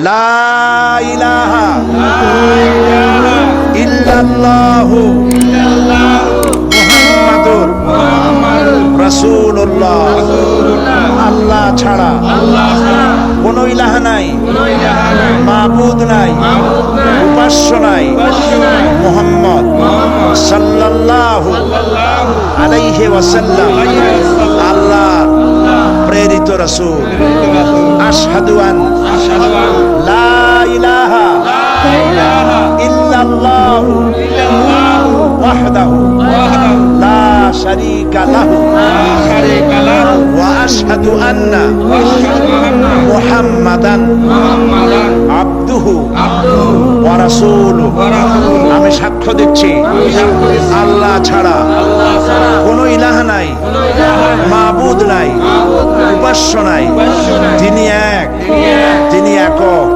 লা ইলাহা ইল্লাল্লাহু মুহাম্মাদুর রাসূলুল্লাহ। আল্লাহ ছাড়া কোন ইলাহা নাই, মাবুদ নাই, উপাস্য নাই। মুহাম্মদ সাল্লাল্লাহু আলাইহি ওয়াসাল্লাম আল্লাহ প্রেরিত রাসূল। আশহাদু আন লা ইলাহা ইল্লাল্লাহু ওয়াহদাহু লা শারীকা লাহু ওয়া আশহাদু আন্না মুহাম্মাদান আবদুহু ওয়া রাসূলুহু। আমি সাক্ষ্য দিচ্ছি আল্লাহ ছাড়া কোন ইলাহা নাই, মাবুদ নাই, উপাস্য নাই। তিনি এক, তিনি একক।